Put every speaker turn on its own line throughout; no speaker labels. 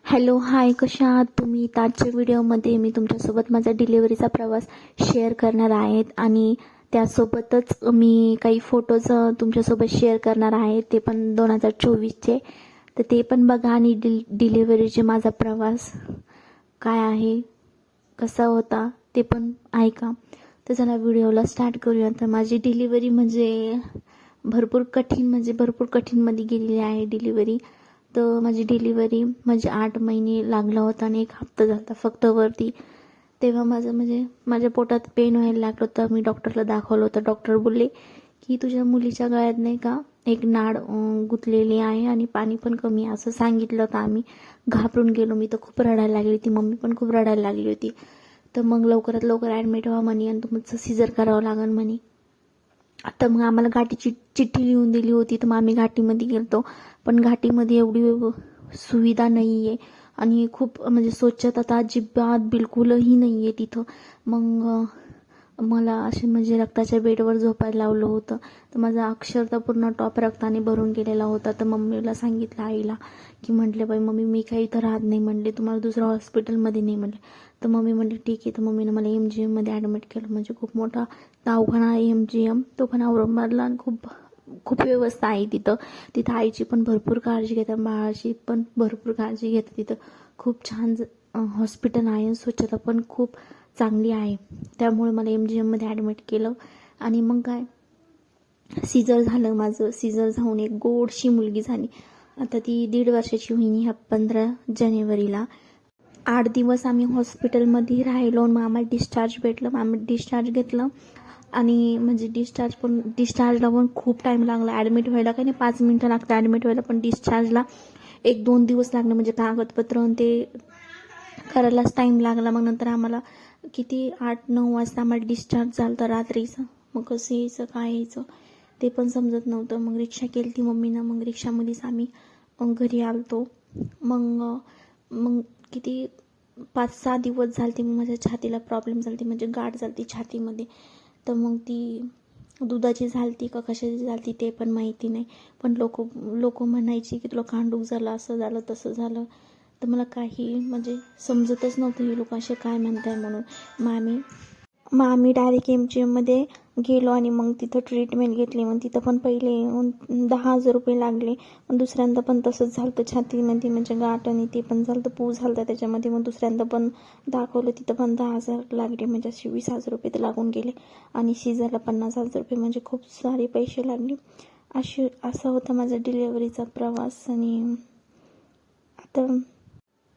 Hello hi, कशा आहात तुम्ही? आजच्या व्हिडिओमध्ये मी तुमच्यासोबत माझा डिलिव्हरीचा प्रवास शेअर करणार आहेत आणि त्यासोबतच मी काही फोटोज तुमच्यासोबत शेअर करणार आहे, ते पण 2024चे. तर ते पण बघा आणि डिलिव्हरीचे माझा प्रवास काय आहे, कसा होता ते पण ऐका. तर चला व्हिडिओला स्टार्ट करूया. तर माझी डिलिव्हरी भरपूर कठीणमध्ये गेलेली आहे डिलिव्हरी. तर माझी डिलिव्हरी 8 महिने लागला होता आणि 1 हफ्ता झाला फक्त वरती. तेव्हा माझ्या पोटात पेन व्हायला लागलं होतं. मी डॉक्टरला दाखवलं होतं. डॉक्टर बोलले की तुझ्या मुलीच्या गळ्यात नाही का एक नाड गुंतलेली आहे आणि पाणी पण कमी आहे, असं सांगितलं होतं. आम्ही घाबरून गेलो. मी तर खूप रडायला लागली होती, मम्मी पण खूप रडायला लागली होती. तर मग लवकरात लवकर ॲडमिट व्हा म्हणे आणि तुमचं सीझर करावं लागेल म्हणे. आता मग आम्हाला घाटीची चिठ्ठी लिहून दिली होती. तर मग आम्ही घाटीमध्ये गेलो. पण घाटीमध्ये एवढी सुविधा नाही आहे आणि खूप स्वच्छता तर अजिबात बिलकुलही नाही आहे तिथं. मग मला असे रक्ताच्या बेडवर झोपायला लावलं होतं. तर माझा अक्षरशः पूर्ण टॉप रक्ताने भरून गेलेला होता. तर मम्मीला सांगितलं, आईला, की म्हटले बाई मम्मी मी काही इथं राहत नाही, म्हटले तुम्हाला दुसऱ्या हॉस्पिटलमध्ये नाही म्हटले. तर मम्मी म्हटली ठीक आहे. तर मम्मीनं मला MGMमध्ये ॲडमिट केलं. खूप मोठा दवाखाना आहे MGM, तो पण औरंगाबादला. आणि खूप खूप व्यवस्था आहे तिथं आईची पण भरपूर काळजी घेतात, बाळाची पण भरपूर काळजी घेतात. तिथं खूप छान हॉस्पिटल आहे, स्वच्छता पण खूप चांगली आहे. त्यामुळे मला MGMमध्ये ॲडमिट केलं. आणि मग काय, सीझर झालं माझं. सीझर जाऊन एक गोडशी मुलगी झाली. आता ती 1.5 वर्षाची होईन ह्या 15 जानेवारीला. 8 दिवस आम्ही हॉस्पिटलमध्ये राहिलो. मग आम्हाला डिस्चार्ज भेटलं. मग आम्ही डिस्चार्ज घेतलं आणि डिस्चार्जला पण खूप टाईम लागला. ॲडमिट व्हायला काही नाही, 5 मिनटं लागतं ॲडमिट व्हायला, पण डिस्चार्जला 1-2 दिवस लागले. कागदपत्र आणि ते करायलाच टाईम लागला. मग नंतर आम्हाला किती 8-9 वाजता आम्हाला डिस्चार्ज झालं तर रात्रीचं. मग कसं यायचं काय यायचं ते पण समजत नव्हतं. मग रिक्षा केली ती मम्मीनं. मग रिक्षामध्येच आम्ही घरी आलतो. मग मग किती 5-6 दिवस झाले. मग माझ्या छातीला प्रॉब्लेम झाली, गाठ झाली छातीमध्ये. तर मग ती दुधाची झालती का कशाची झालती ते पण माहिती नाही. पण लोक म्हणायची की तुला कांडूक झाला, असं झालं तसं झालं. तर मला काही समजतच नव्हतं हे लोक असे काय म्हणताय म्हणून. मग आम्ही डायरेक्ट MGMमध्ये गेलो आणि मग तिथं ट्रीटमेंट घेतली. मग तिथं पण पहिले 10,000 रुपये लागले. मग दुसऱ्यांदा पण तसंच झालं छातीमध्ये, गाठ आणि ते पण झालं, पू झालं त्याच्यामध्ये. मग दुसऱ्यांदा पण दाखवलं, तिथं पण 10,000 लागले. असे 20,000 रुपये तर लागून गेले. आणि सीझरला 50,000 रुपये, खूप सारे पैसे लागले. असा होता माझा डिलिव्हरीचा प्रवास. आणि आता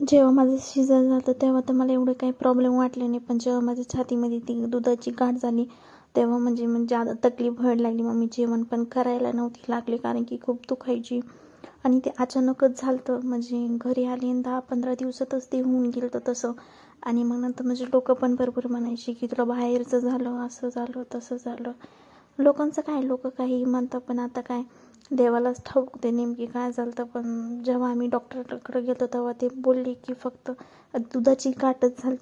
जेव्हा माझं सीझर झालं तेव्हा तर मला एवढं काही प्रॉब्लेम वाटले नाही. पण जेव्हा माझ्या छातीमध्ये ती दुधाची गाठ झाली तेव्हा आता तकलीफ व्हायला लागली. मग मी जेवण पण करायला नव्हती लागले, कारण की खूप दुखायची. आणि ते अचानकच झालं. घरी आले 10-15 दिवसातच ते होऊन गेलं तर तसं. आणि मग नंतर लोक पण भरपूर म्हणायचे की तुला बाहेरचं झालं, असं झालं तसं झालं. लोकांचं काय, लोक काही म्हणतात, पण आता काय, देवालाच ठाऊक ते नेमकी काय झालं. पण जेव्हा आम्ही डॉक्टरकडे गेलो तेव्हा ते बोलले की फक्त दुधाची गाठच झाली.